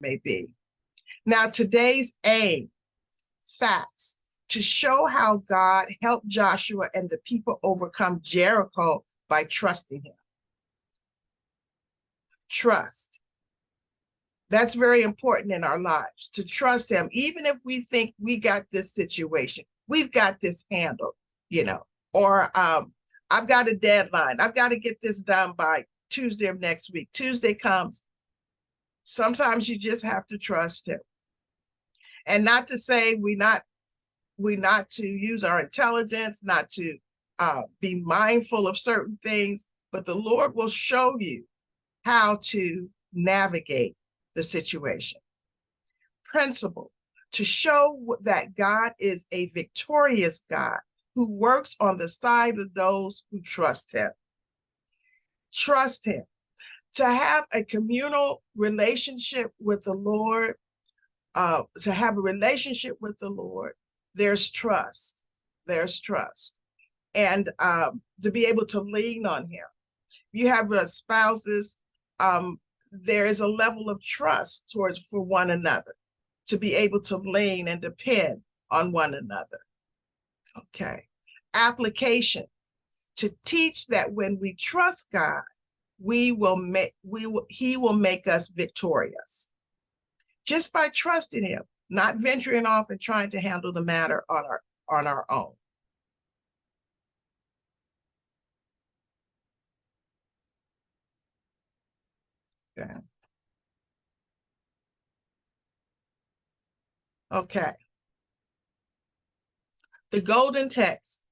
may be. Now, today's aim, facts, to show how God helped Joshua and the people overcome Jericho by trusting him. Trust. That's very important in our lives, to trust him, even if we think we got this situation, we've got this handled, or I've got a deadline. I've got to get this done by Tuesday of next week. Tuesday comes. Sometimes you just have to trust him. And not to say we're not to use our intelligence, not to be mindful of certain things, but the Lord will show you how to navigate the situation. Principle, to show that God is a victorious God who works on the side of those who trust him. Trust him. To have a communal relationship with the Lord, to have a relationship with the Lord, there's trust. There's trust. And to be able to lean on him. You have spouses, there is a level of trust for one another, to be able to lean and depend on one another. Okay. Application, to teach that when we trust God, he will make us victorious. Just by trusting him, not venturing off and trying to handle the matter on our own. Okay. Okay. The golden text.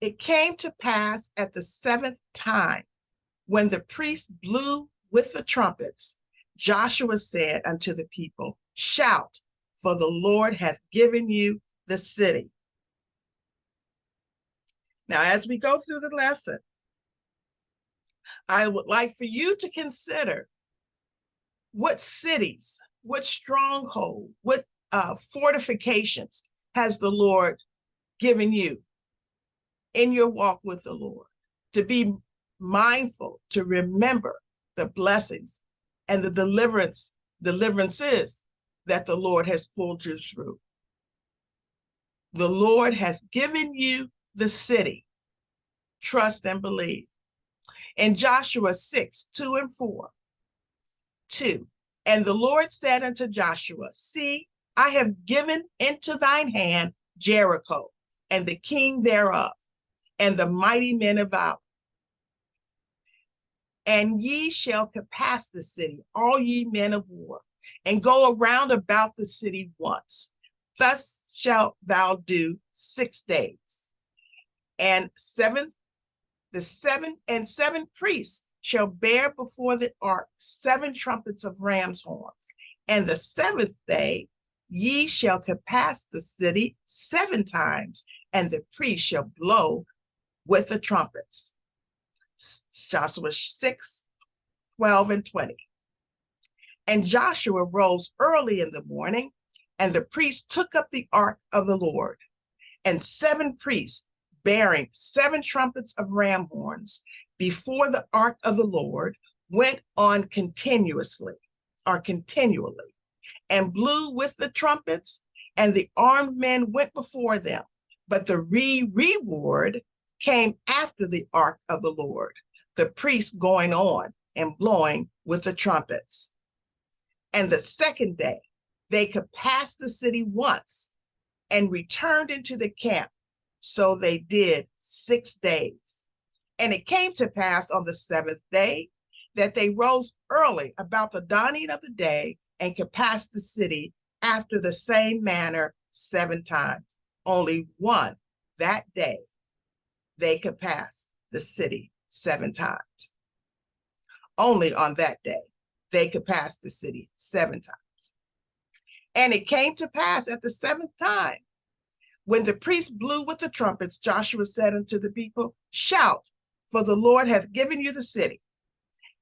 It came to pass at the seventh time, when the priest blew with the trumpets, Joshua said unto the people, shout, for the Lord hath given you the city. Now, as we go through the lesson, I would like for you to consider what cities, what stronghold, what fortifications has the Lord given you in your walk with the Lord, to be mindful, to remember the blessings and the deliverances that the Lord has pulled you through. The Lord has given you the city. Trust and believe. In Joshua 6:2-4, 2, and the Lord said unto Joshua, see, I have given into thine hand Jericho, and the king thereof, and the mighty men of valor. And ye shall compass the city, all ye men of war, and go around about the city once. Thus shalt thou do 6 days. And seven priests shall bear before the ark 7 trumpets of ram's horns. And the 7th day ye shall compass the city 7 times, and the priest shall blow with the trumpets. Joshua 6:12-20. And Joshua rose early in the morning, and the priests took up the ark of the Lord, and 7 priests bearing 7 trumpets of ram horns before the ark of the Lord went on continually, and blew with the trumpets, and the armed men went before them. But the reward came after the ark of the Lord, the priests going on and blowing with the trumpets. And the 2nd day, they compassed the city once and returned into the camp. So they did 6 days. And it came to pass on the 7th day that they rose early about the dawning of the day and compassed the city after the same manner 7 times. Only one that day they compassed the city 7 times. Only on that day they compassed the city 7 times. And it came to pass at the 7th time, when the priest blew with the trumpets, Joshua said unto the people, shout, for the Lord hath given you the city,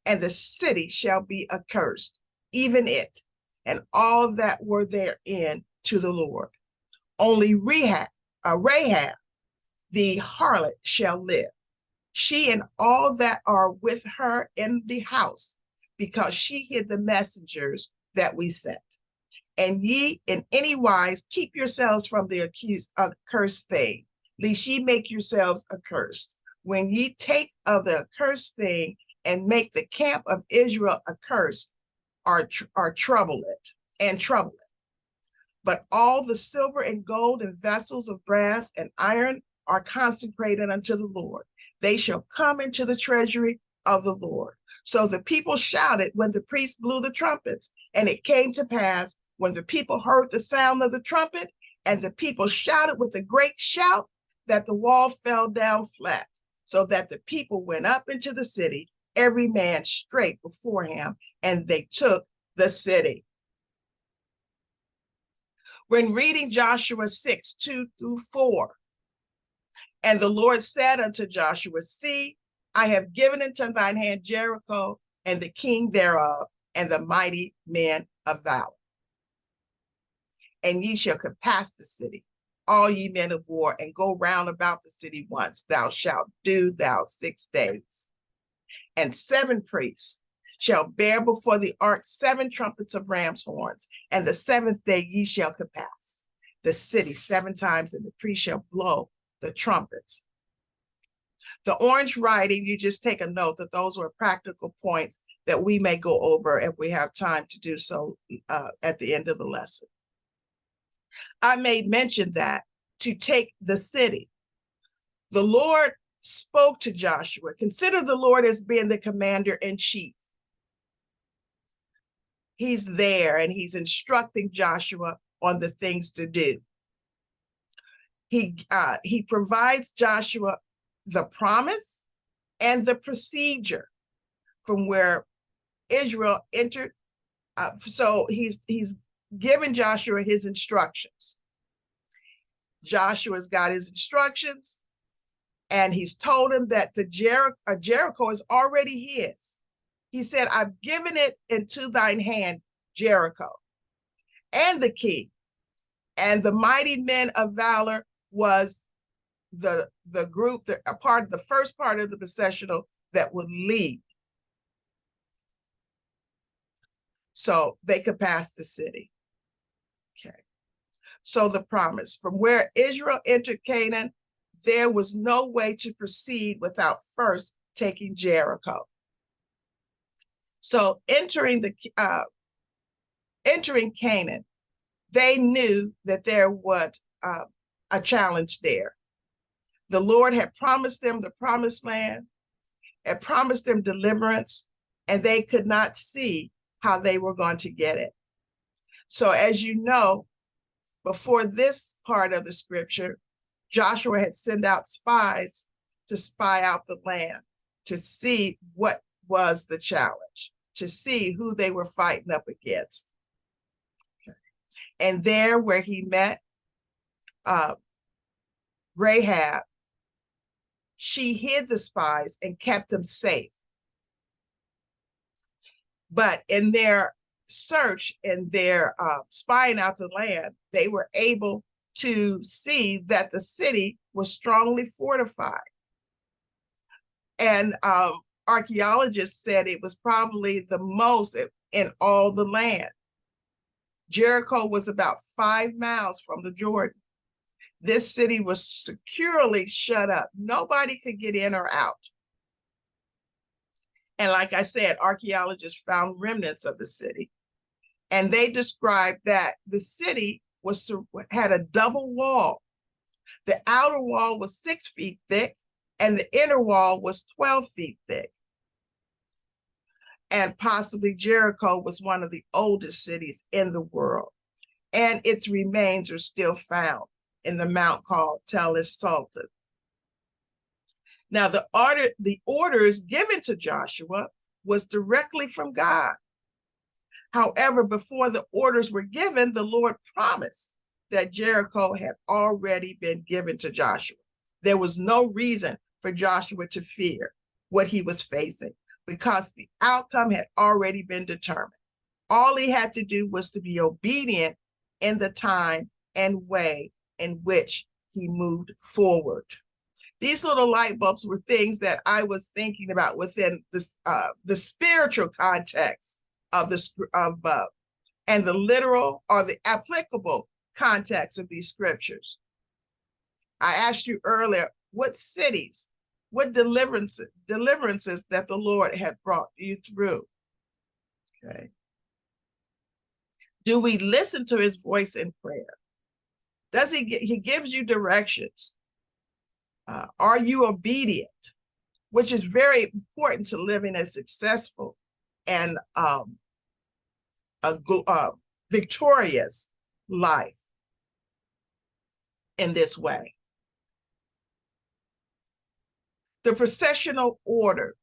and the city shall be accursed, even it, and all that were therein to the Lord. Only Rahab, the harlot, shall live, she and all that are with her in the house, because she hid the messengers that we sent. And ye in any wise keep yourselves from the accursed thing, lest ye make yourselves accursed. When ye take of the accursed thing and make the camp of Israel accursed, are trouble it. But all the silver and gold and vessels of brass and iron are consecrated unto the Lord. They shall come into the treasury of the Lord. So the people shouted when the priest blew the trumpets. And it came to pass when the people heard the sound of the trumpet, and the people shouted with a great shout, that the wall fell down flat, so that the people went up into the city, every man straight before him, and they took the city. When reading Joshua 6, 2-4, and the Lord said unto Joshua, see, I have given into thine hand Jericho, and the king thereof, and the mighty men of valor. And ye shall compass the city, all ye men of war, and go round about the city once. Thou shalt do 6 days. And 7 priests shall bear before the ark 7 trumpets of ram's horns, and the 7th day ye shall compass the city 7 times, and the priest shall blow the trumpets. The orange writing, you just take a note that those were practical points that we may go over if we have time to do so at the end of the lesson. I made mention that to take the city. The Lord spoke to Joshua, consider the Lord as being the commander in chief. He's there and he's instructing Joshua on the things to do. He provides Joshua the promise and the procedure from where Israel entered. So he's given Joshua his instructions. Joshua's got his instructions, and he's told him that the Jericho is already his. He said, I've given it into thine hand, Jericho, and the king, and the mighty men of valor was the group, a part of the first part of the processional that would lead. So they could pass the city. Okay. So the promise, from where Israel entered Canaan, there was no way to proceed without first taking Jericho. So entering Canaan, they knew that there was a challenge there. The Lord had promised them the promised land, had promised them deliverance, and they could not see how they were going to get it. So as you know, before this part of the scripture, Joshua had sent out spies to spy out the land, to see what was the challenge, to see who they were fighting up against. Okay. And there where he met Rahab, she hid the spies and kept them safe. But in their search and their spying out the land, they were able to see that the city was strongly fortified. And archaeologists said it was probably the most in all the land. Jericho was about 5 miles from the Jordan. This city was securely shut up. Nobody could get in or out. And like I said, archaeologists found remnants of the city. And they described that the city had a double wall. The outer wall was 6 feet thick, and the inner wall was 12 feet thick. And possibly Jericho was one of the oldest cities in the world. And its remains are still found in the mount called Tel Es-Sultan. Now, the orders given to Joshua was directly from God. However, before the orders were given, the Lord promised that Jericho had already been given to Joshua. There was no reason for Joshua to fear what he was facing because the outcome had already been determined. All he had to do was to be obedient in the time and way in which he moved forward. These little light bulbs were things that I was thinking about within this, the spiritual context of and the literal or the applicable context of these scriptures. I asked you earlier, what cities, what deliverances that the Lord had brought you through. Okay. Do we listen to his voice in prayer? Does he gives you directions? Are you obedient? Which is very important to living a successful and victorious life in this way. The processional order.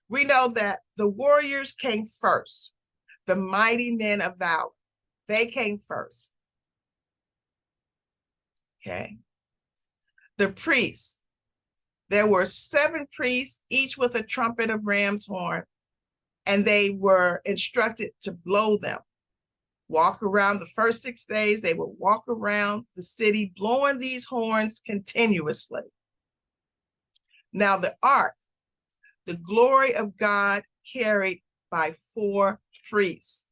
We know that the warriors came first. The mighty men of valor, they came first. Okay. The priests. There were 7 priests, each with a trumpet of ram's horn, and they were instructed to blow them. Walk around the first 6 days, they would walk around the city blowing these horns continuously. Now the ark, the glory of God carried by 4 priests.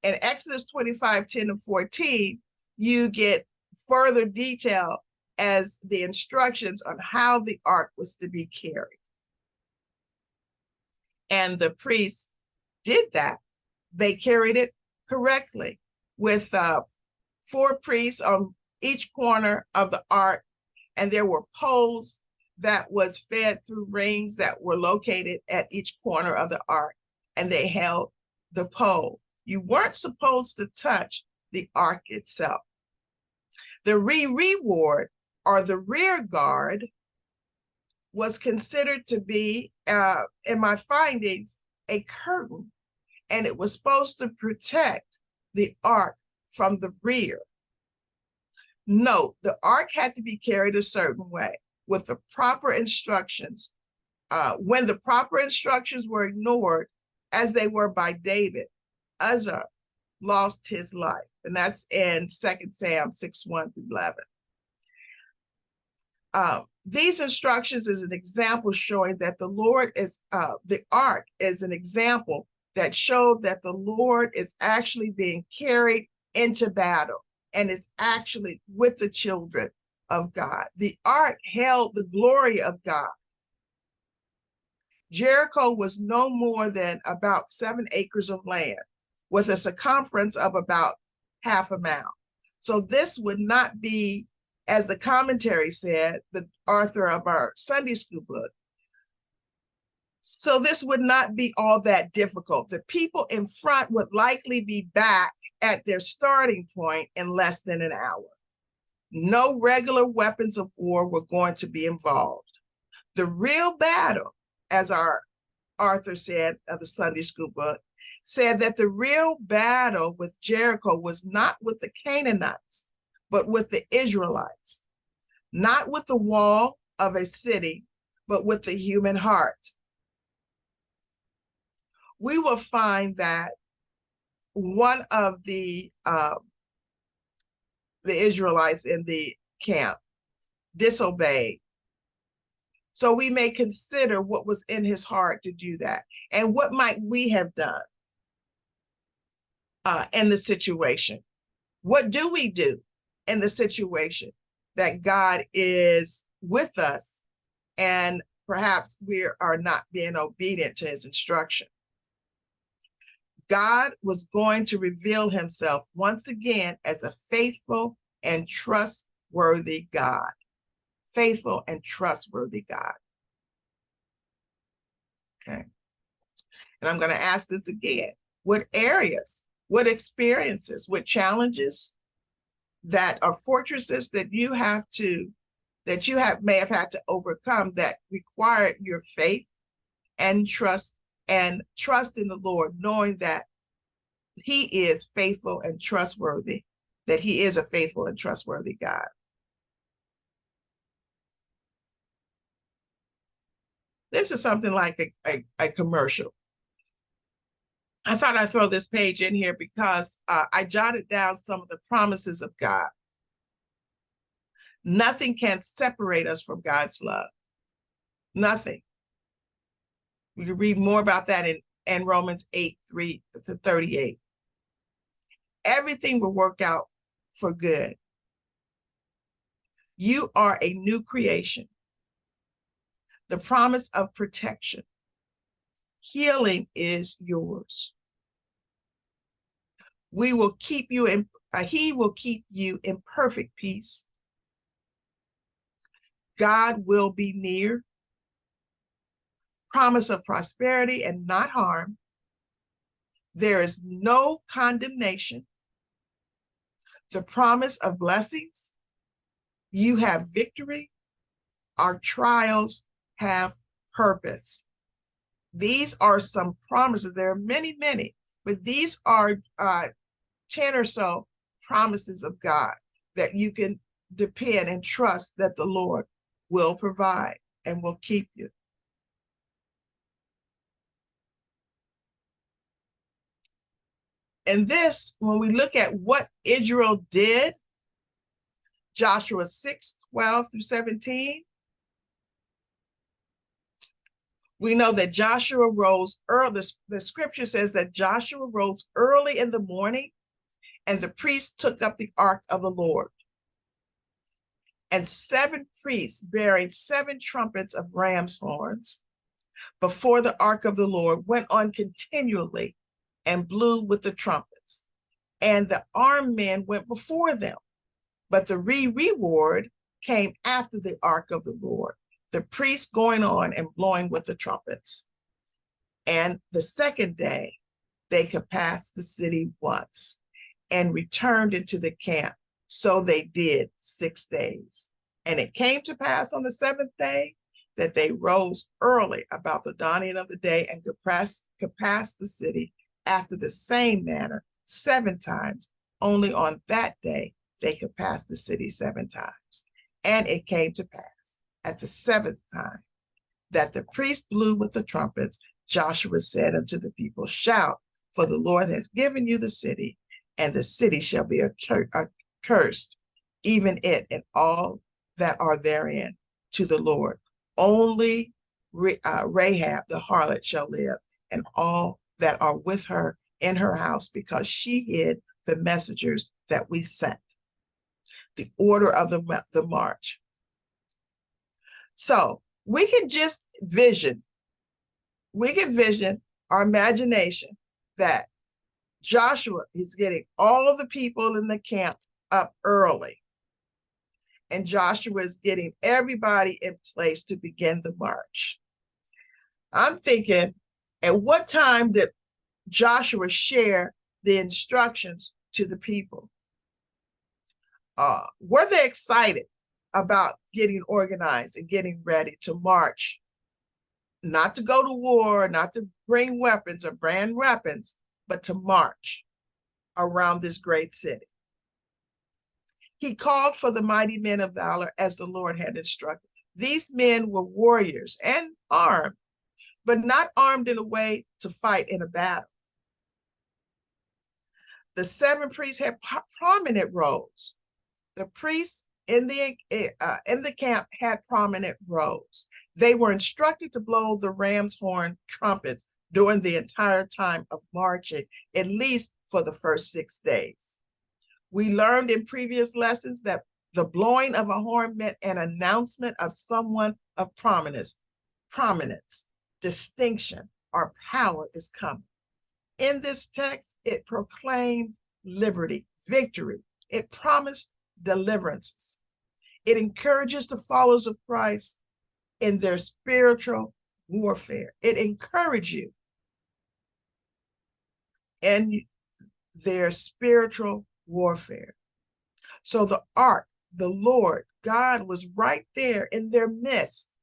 In Exodus 25:10 and 14, you get further detail as the instructions on how the ark was to be carried. And the priests did that. They carried it correctly with 4 priests on each corner of the ark, and there were poles that was fed through rings that were located at each corner of the ark, and they held the pole. You weren't supposed to touch the ark itself. The reward, or the rear guard, was considered to be, in my findings, a curtain, and it was supposed to protect the ark from the rear. Note, the ark had to be carried a certain way with the proper instructions. When the proper instructions were ignored, as they were by David, Uzzah lost his life. And that's in 2 Samuel 6:1-11. These instructions is an example showing that the Lord is, the ark is an example that showed that the Lord is actually being carried into battle and is actually with the children of God. The ark held the glory of God. Jericho was no more than about 7 acres of land with a circumference of about half a mile. So this would not be, as the commentary said, the author of our Sunday school book. So this would not be all that difficult. The people in front would likely be back at their starting point in less than an hour. No regular weapons of war were going to be involved. The real battle, as our author said of the Sunday school book, said that the real battle with Jericho was not with the Canaanites, but with the Israelites, not with the wall of a city, but with the human heart. We will find that one of the Israelites in the camp disobeyed. So we may consider what was in his heart to do that. And what might we have done in the situation? What do we do in the situation that God is with us and perhaps we are not being obedient to his instruction? God was going to reveal himself once again as a faithful and trustworthy God. Faithful and trustworthy God. Okay. And I'm going to ask this again. What areas, what experiences, what challenges that are fortresses that you may have had to overcome that required your faith and trust in the Lord, knowing that he is faithful and trustworthy, that he is a faithful and trustworthy God. This is something like a commercial. I thought I'd throw this page in here because I jotted down some of the promises of God. Nothing can separate us from God's love. Nothing. We can read more about that in Romans 8:3-38. everything will work out for good. You are a new creation. The promise of protection. Healing is yours. He will keep you in perfect peace. God will be near. Promise of prosperity and not harm. There is no condemnation. The promise of blessings. You have victory. Our trials have purpose. These are some promises. There are many, many, but these are 10 or so promises of God that you can depend and trust that the Lord will provide and will keep you. And this, when we look at what Israel did, Joshua 6:12-17, we know that Joshua rose early. The scripture says that Joshua rose early in the morning, and the priests took up the ark of the Lord. And 7 priests bearing 7 trumpets of ram's horns before the ark of the Lord went on continually and blew with the trumpets. And the armed men went before them. But the reward came after the ark of the Lord, the priests going on and blowing with the trumpets. And the second day, they could pass the city once and returned into the camp. So they did 6 days. And it came to pass on the 7th day that they rose early about the dawning of the day and could pass the city after the same manner 7 times. Only on that day they could pass the city 7 times. And it came to pass at the 7th time that the priest blew with the trumpets. Joshua said unto the people, shout, for the Lord has given you the city, and the city shall be accursed, even it and all that are therein, to the Lord. Only Rahab the harlot shall live, and all that are with her in her house, because she hid the messengers that we sent. The order of the march. So we can just vision our imagination that Joshua is getting all of the people in the camp up early. And Joshua is getting everybody in place to begin the march. I'm thinking, at what time did Joshua share the instructions to the people? Were they excited about getting organized and getting ready to march? Not to go to war, not to bring weapons or brand weapons, but to march around this great city. He called for the mighty men of valor as the Lord had instructed. These men were warriors and armed, but not armed in a way to fight in a battle. The 7 priests had prominent roles. The priests in the camp had prominent roles. They were instructed to blow the ram's horn trumpets during the entire time of marching, at least for the first 6 days. We learned in previous lessons that the blowing of a horn meant an announcement of someone of prominence, distinction, or power is coming. In this text, it proclaimed liberty, victory. It promised deliverances. It encourages the followers of Christ in their spiritual warfare. It encourages you in their spiritual warfare. So the ark, the Lord, God was right there in their midst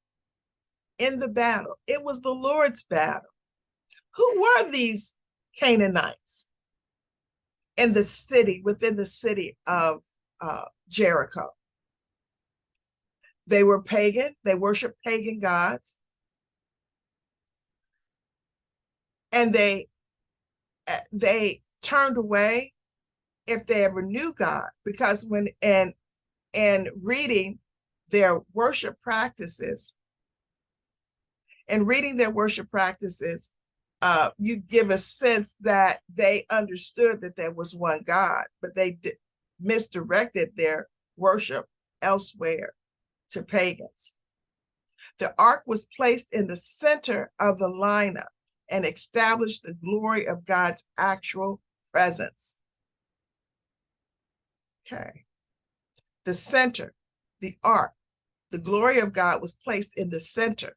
in the battle. It was the Lord's battle. Who were these Canaanites in the city, within the city of Jericho? They were pagan. They worshiped pagan gods. And they turned away if they ever knew God, because when and reading their worship practices, you give a sense that they understood that there was one God, but they misdirected their worship elsewhere to pagans. The ark was placed in the center of the lineup and established the glory of God's actual presence. Okay. The center, the ark, the glory of God was placed in the center.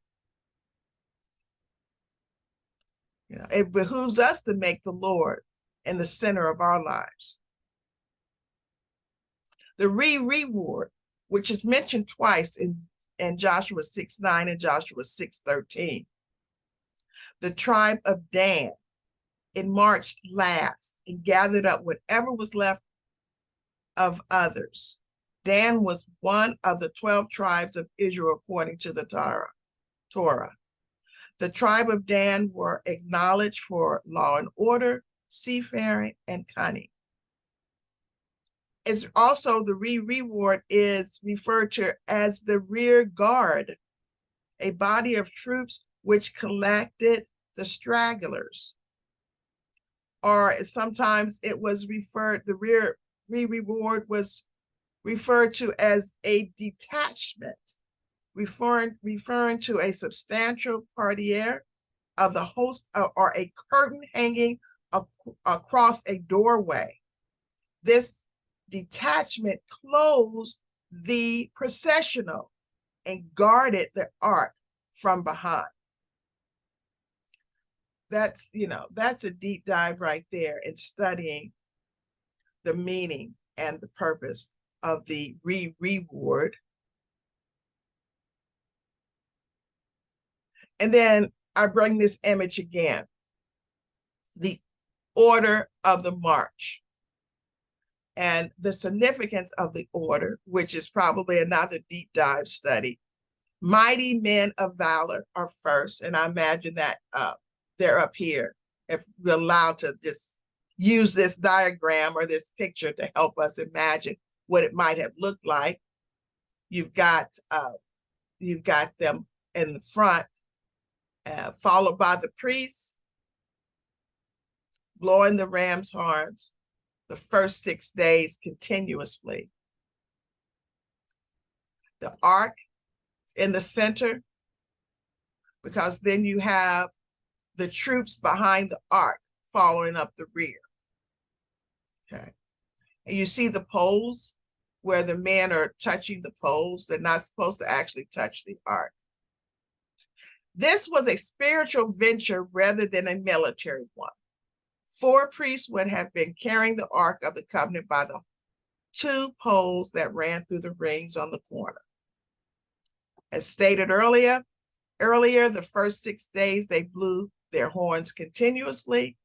You know, it behooves us to make the Lord in the center of our lives. The reward, which is mentioned twice in Joshua 6:9 and Joshua 6:13. The tribe of Dan, it marched last and gathered up whatever was left of others. Dan was one of the 12 tribes of Israel according to the Torah. The tribe of Dan were acknowledged for law and order, seafaring, and cunning. It's also the reward is referred to as the rear guard, a body of troops which collected the stragglers. Or sometimes it was referred, the reward was referred to as a detachment, referring to a substantial parterre of the host or a curtain hanging across a doorway. This detachment closed the processional and guarded the ark from behind. That's, you know, that's a deep dive right there in studying the meaning and the purpose of the reward. And then I bring this image again, the order of the march and the significance of the order, which is probably another deep dive study. Mighty men of valor are first, and I imagine that they're up here. If we're allowed to just use this diagram or this picture to help us imagine what it might have looked like. You've got them in the front, followed by the priests blowing the ram's horns the first 6 days continuously. The ark in the center, because then you have the troops behind the ark following up the rear. Okay. And you see the poles where the men are touching the poles. They're not supposed to actually touch the ark. This was a spiritual venture rather than a military one. 4 priests would have been carrying the Ark of the Covenant by the 2 poles that ran through the rings on the corner. As stated earlier, the first 6 days they blew their horns continuously.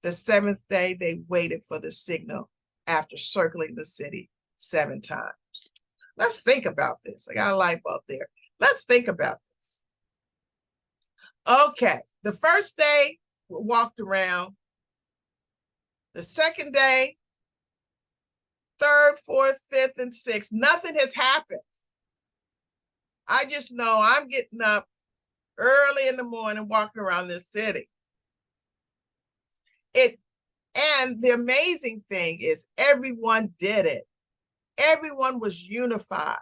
The 7th day they waited for the signal after circling the city 7 times. Let's think about this. I got a light bulb there. Let's think about this. Okay, the first day we walked around. The second day, 3rd, 4th, 5th, and 6th, nothing has happened. I just know I'm getting up early in the morning, walking around this city. And the amazing thing is everyone did it. Everyone was unified.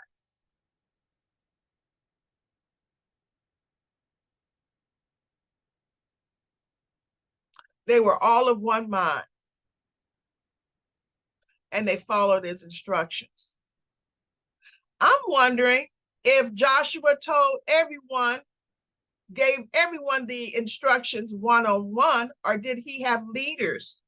They were all of one mind. And they followed his instructions. I'm wondering if Joshua gave everyone the instructions one-on-one, or did he have leaders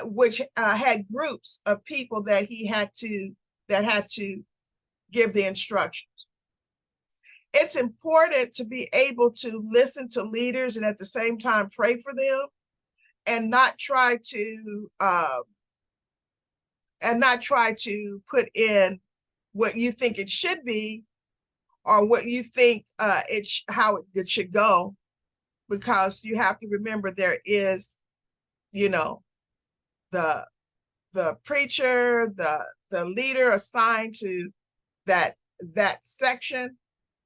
which had groups of people that had to give the instructions. It's important to be able to listen to leaders and at the same time pray for them, and not try to put in what you think it should be, or what you think how it should go, because you have to remember there is, you know, the preacher, the leader assigned to that section,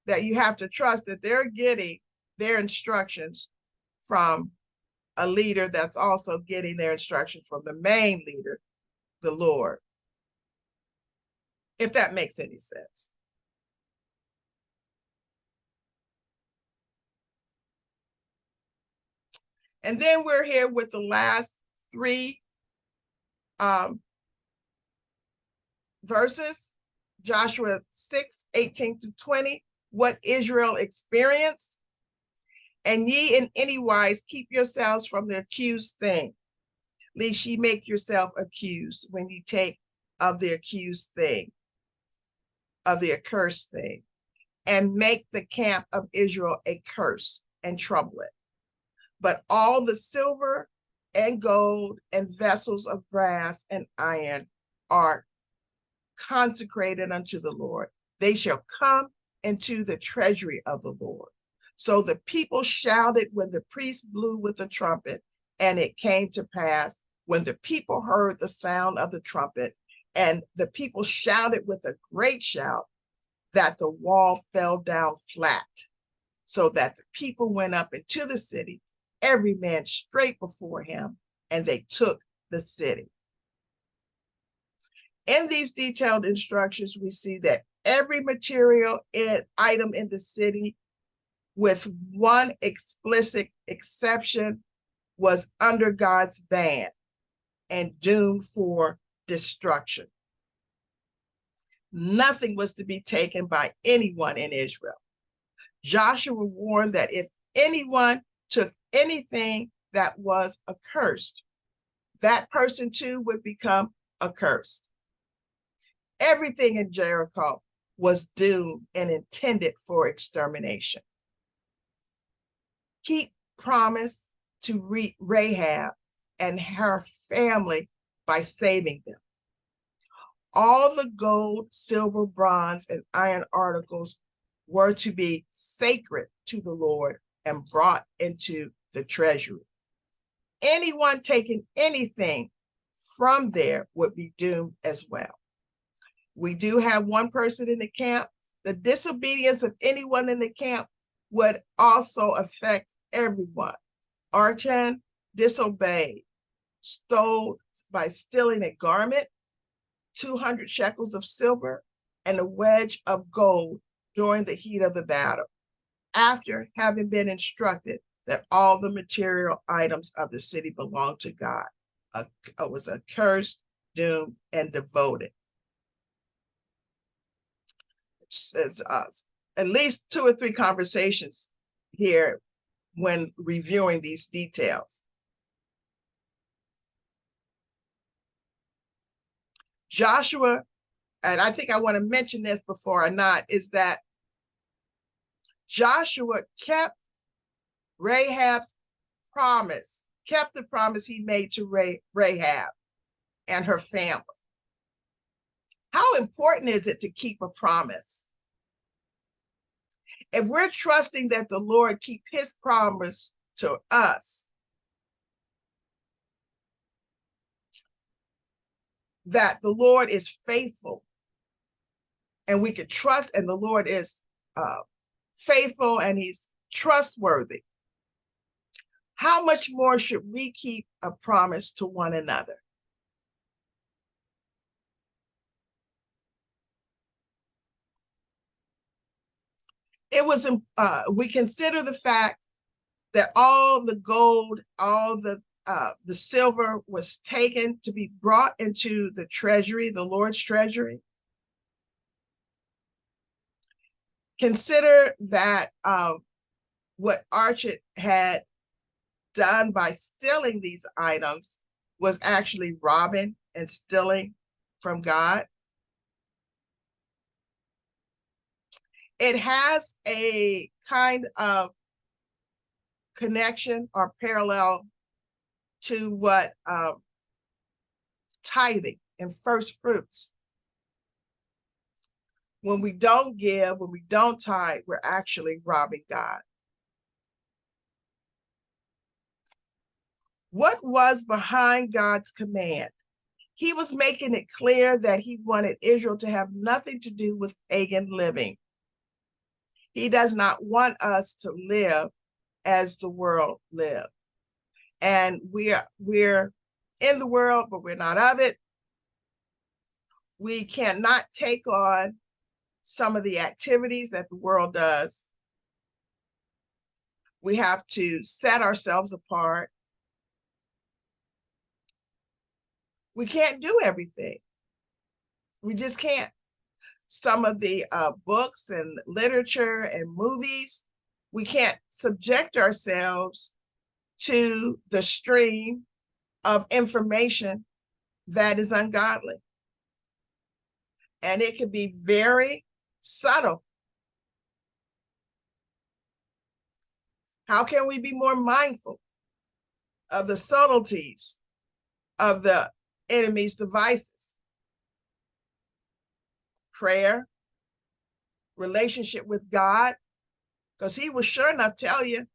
that you have to trust that they're getting their instructions from a leader that's also getting their instruction from the main leader, the Lord, if that makes any sense. And then we're here with the last three verses, Joshua 6:18-20, what Israel experienced. And ye in any wise keep yourselves from the accused thing, lest ye make yourself accused when ye take of the accused thing, of the accursed thing, and make the camp of Israel a curse and trouble it. But all the silver and gold and vessels of brass and iron are consecrated unto the Lord. They shall come into the treasury of the Lord. So the people shouted when the priest blew with the trumpet, and it came to pass when the people heard the sound of the trumpet, and the people shouted with a great shout, that the wall fell down flat, so that the people went up into the city, every man straight before him, and they took the city. In these detailed instructions, we see that every material item in the city, with one explicit exception, was under God's ban and doomed for destruction. Nothing was to be taken by anyone in Israel. Joshua warned that if anyone took anything that was accursed, that person too would become accursed. Everything in Jericho was doomed and intended for extermination. Keep promise to Rahab and her family by saving them. All the gold, silver, bronze, and iron articles were to be sacred to the Lord and brought into the treasury. Anyone taking anything from there would be doomed as well. We do have one person in the camp. The disobedience of anyone in the camp would also affect everyone. Achan disobeyed, stole by stealing a garment, 200 shekels of silver, and a wedge of gold during the heat of the battle, after having been instructed that all the material items of the city belonged to God. Was accursed, doomed, and devoted. There's at least 2 or 3 conversations here when reviewing these details. Joshua, and I think I want to mention this before I not, is that Joshua kept Rahab's promise, kept the promise he made to Rahab and her family. How important is it to keep a promise? If we're trusting that the Lord keep his promise to us, that the Lord is faithful and we could trust, and the Lord is faithful and he's trustworthy, how much more should we keep a promise to one another? It was, we consider the fact that all the gold, all the silver was taken to be brought into the treasury, the Lord's treasury. Consider that what Achan had done by stealing these items was actually robbing and stealing from God. It has a kind of connection or parallel to what tithing and first fruits. When we don't give, when we don't tithe, we're actually robbing God. What was behind God's command? He was making it clear that he wanted Israel to have nothing to do with pagan living. He does not want us to live as the world live. And we're in the world, but we're not of it. We cannot take on some of the activities that the world does. We have to set ourselves apart. We can't do everything. We just can't. Some of the books and literature and movies, we can't subject ourselves to the stream of information that is ungodly. And it can be very subtle. How can we be more mindful of the subtleties of the enemy's devices? Prayer, relationship with God, because he will sure enough tell you,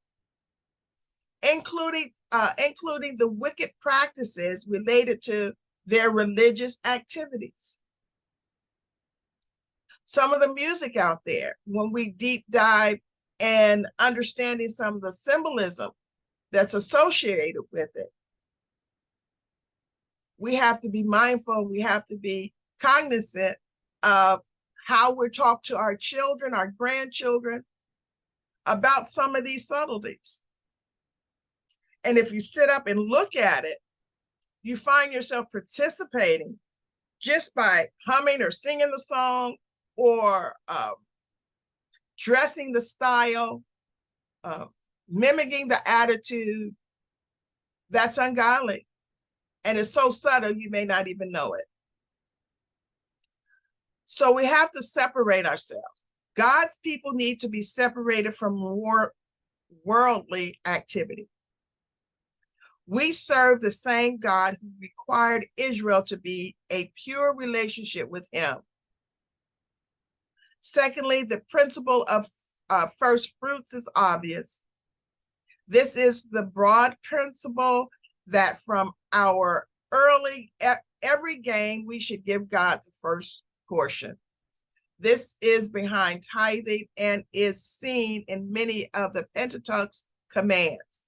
including the wicked practices related to their religious activities. Some of the music out there, when we deep dive and understanding some of the symbolism that's associated with it, we have to be mindful, we have to be cognizant of how we're talking to our children, our grandchildren, about some of these subtleties. And if you sit up and look at it, you find yourself participating just by humming or singing the song or dressing the style, mimicking the attitude. That's ungodly. And it's so subtle, you may not even know it. So we have to separate ourselves. God's people need to be separated from worldly activity. We serve the same God who required Israel to be a pure relationship with him. Secondly, the principle of first fruits is obvious. This is the broad principle that from our every gain, we should give God the first portion. This is behind tithing and is seen in many of the Pentateuch's commands.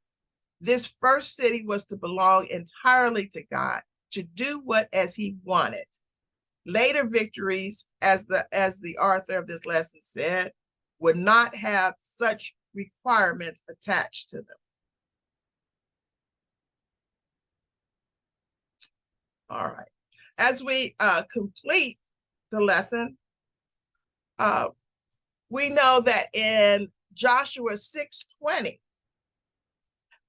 This first city was to belong entirely to God, to do what as he wanted. Later victories, as the author of this lesson said, would not have such requirements attached to them. All right. As we complete the lesson, we know that in Joshua 6:20,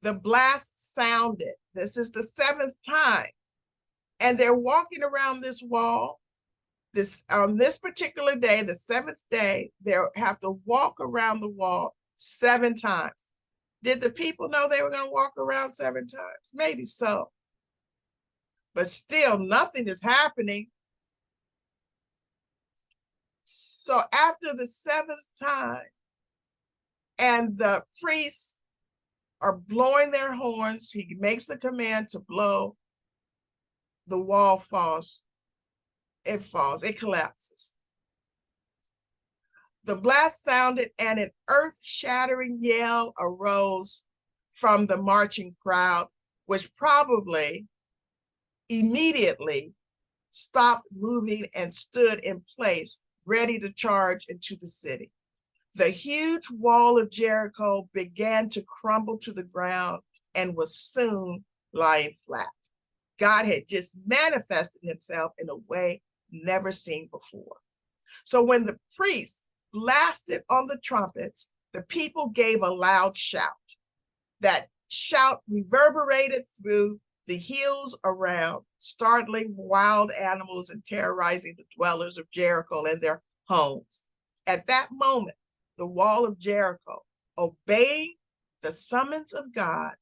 the blast sounded. This is the seventh time. And they're walking around this wall. On this particular day, the seventh day, they have to walk around the wall 7 times. Did the people know they were going to walk around 7 times? Maybe so. But still, nothing is happening. So after the 7th time, and the priests are blowing their horns, he makes the command to blow, the wall falls. It collapses. The blast sounded and an earth-shattering yell arose from the marching crowd, which probably immediately stopped moving and stood in place, ready to charge into the city. The huge wall of Jericho began to crumble to the ground and was soon lying flat. God had just manifested himself in a way never seen before. So when the priests blasted on the trumpets, the people gave a loud shout. That shout reverberated through the hills around, startling wild animals and terrorizing the dwellers of Jericho and their homes. At that moment, the wall of Jericho, obeying the summons of God,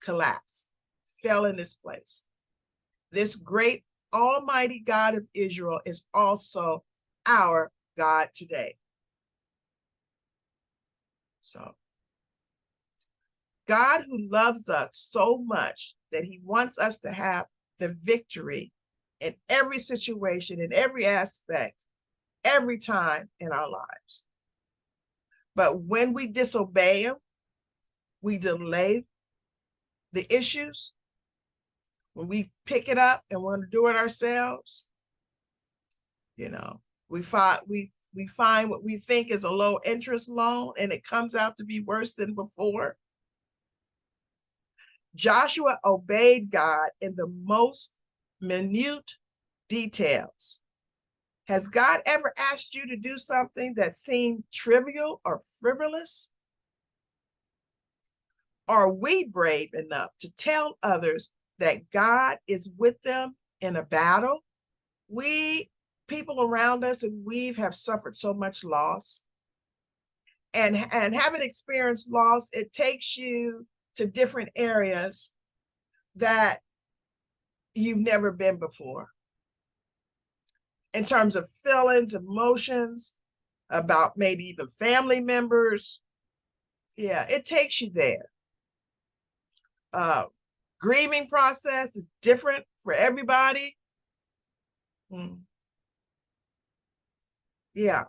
collapsed, fell in its place. This great Almighty God of Israel is also our God today. So, God, who loves us so much that he wants us to have the victory in every situation, in every aspect, every time in our lives. But when we disobey him, we delay the issues, when we pick it up and want to do it ourselves, you know, we find what we think is a low interest loan and it comes out to be worse than before. Joshua obeyed God in the most minute details. Has God ever asked you to do something that seemed trivial or frivolous? Are we brave enough to tell others that God is with them in a battle? We, people around us, and we have suffered so much loss. And having experienced loss, it takes you to different areas that you've never been before. In terms of feelings, emotions, about maybe even family members. Yeah, it takes you there. Grieving process is different for everybody. Yeah.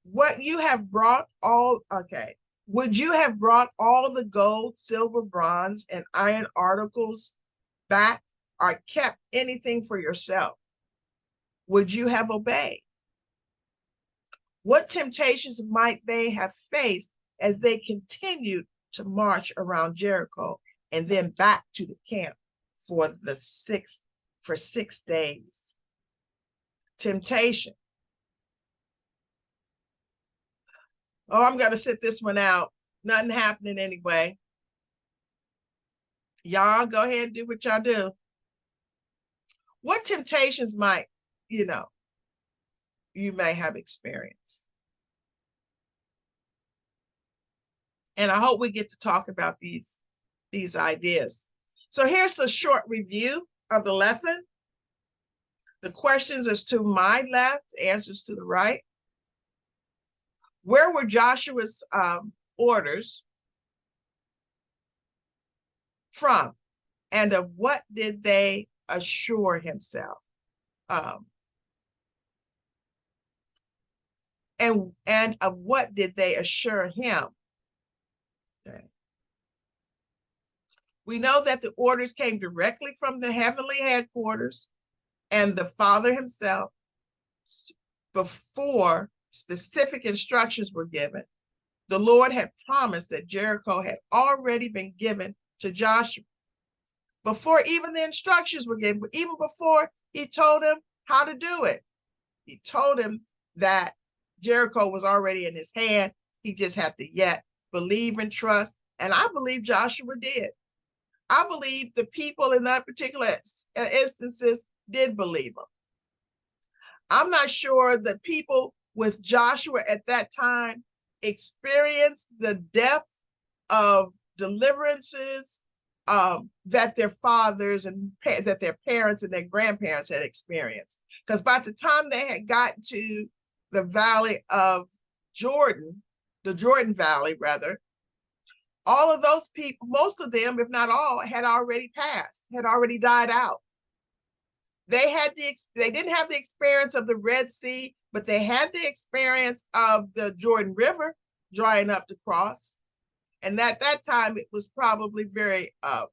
What you have brought all, okay. Would you have brought all the gold, silver, bronze, and iron articles back or kept anything for yourself? Would you have obeyed? What temptations might they have faced as they continued to march around Jericho and then back to the camp for 6 days? Temptation. Oh, I'm going to sit this one out. Nothing happening anyway. Y'all go ahead and do what y'all do. What temptations might, you may have experienced? And I hope we get to talk about these ideas. So here's a short review of the lesson. The questions is to my left, answers to the right. Where were Joshua's orders from? And of what did they assure himself? And of what did they assure him? Okay. We know that the orders came directly from the heavenly headquarters and the Father himself before specific instructions were given. The Lord had promised that Jericho had already been given to Joshua before even the instructions were given, even before he told him how to do it. He told him that Jericho was already in his hand. He just had to yet believe and trust. And I believe Joshua did. I believe the people in that particular instances did believe him. I'm not sure the people with Joshua at that time experienced the depth of deliverances that their fathers and that their parents and their grandparents had experienced. Because by the time they had gotten to the valley of Jordan, the Jordan Valley rather, all of those people, most of them, if not all, had already passed, had already died out. They didn't have the experience of the Red Sea, but they had the experience of the Jordan River drying up to cross. And at that time, it was probably a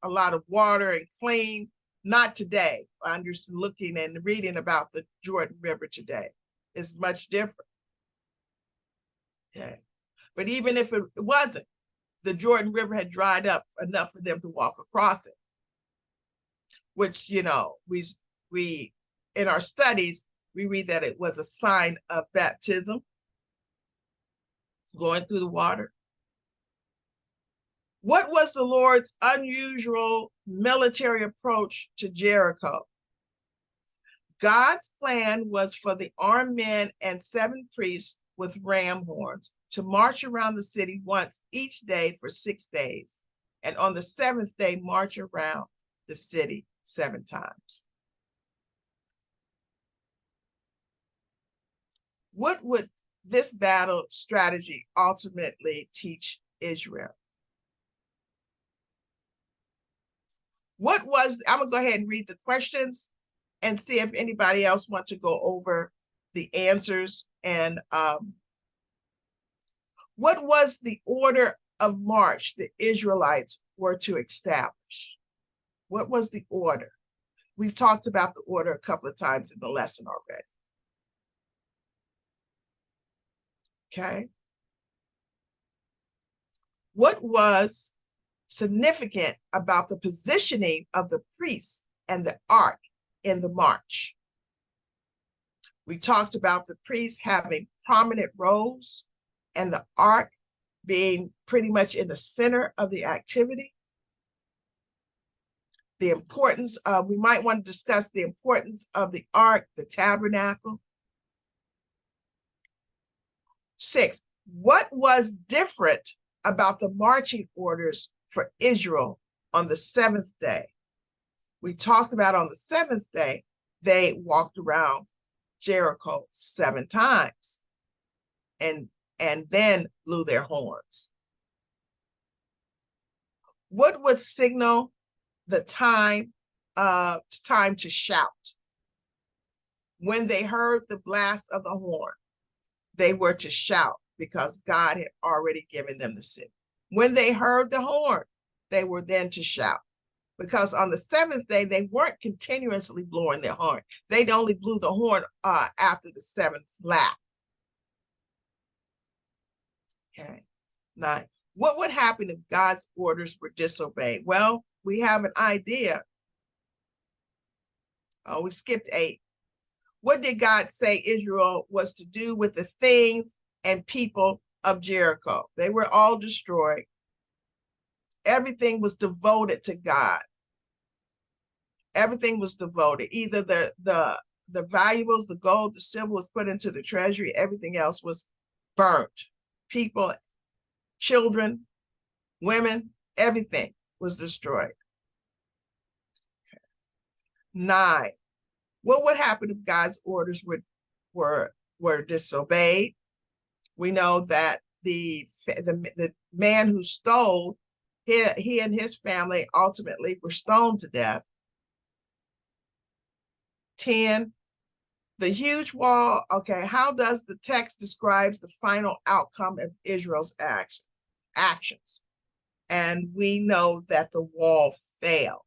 lot of water and clean. Not today. I'm just looking and reading about the Jordan River today. It's much different. Okay. But even if it wasn't, the Jordan River had dried up enough for them to walk across it, which, we in our studies, we read that it was a sign of baptism, going through the water. What was the Lord's unusual military approach to Jericho? God's plan was for the armed men and 7 priests with ram horns to march around the city once each day for 6 days, and on the 7th day, march around the city 7 times. What would this battle strategy ultimately teach Israel? I'm gonna go ahead and read the questions and see if anybody else wants to go over the answers and What was the order of march the Israelites were to establish? What was the order? We've talked about the order a couple of times in the lesson already. Okay. What was significant about the positioning of the priests and the ark in the march? We talked about the priests having prominent roles and the ark being pretty much in the center of the activity. The importance of, we might want to discuss the importance of the ark, the tabernacle. 6, what was different about the marching orders for Israel on the 7th day? We talked about on the 7th day, they walked around Jericho 7 times and then blew their horns. What would signal the time to shout? When they heard the blast of the horn, they were to shout because God had already given them the city. When they heard the horn, they were then to shout, because on the 7th day, they weren't continuously blowing their horn. They only blew the horn after the 7th lap. Okay. 9, what would happen if God's orders were disobeyed? Well, we have an idea. Oh, we skipped 8. What did God say Israel was to do with the things and people of Jericho? They were all destroyed. Everything was devoted to God. Everything was devoted. Either the valuables, the gold, the silver was put into the treasury. Everything else was burnt. People, children, women, everything was destroyed. Okay. 9, what would happen if God's orders were disobeyed? We know that the man who stole, he and his family ultimately were stoned to death. 10, the huge wall. Okay, how does the text describes the final outcome of Israel's actions? And we know that the wall fell.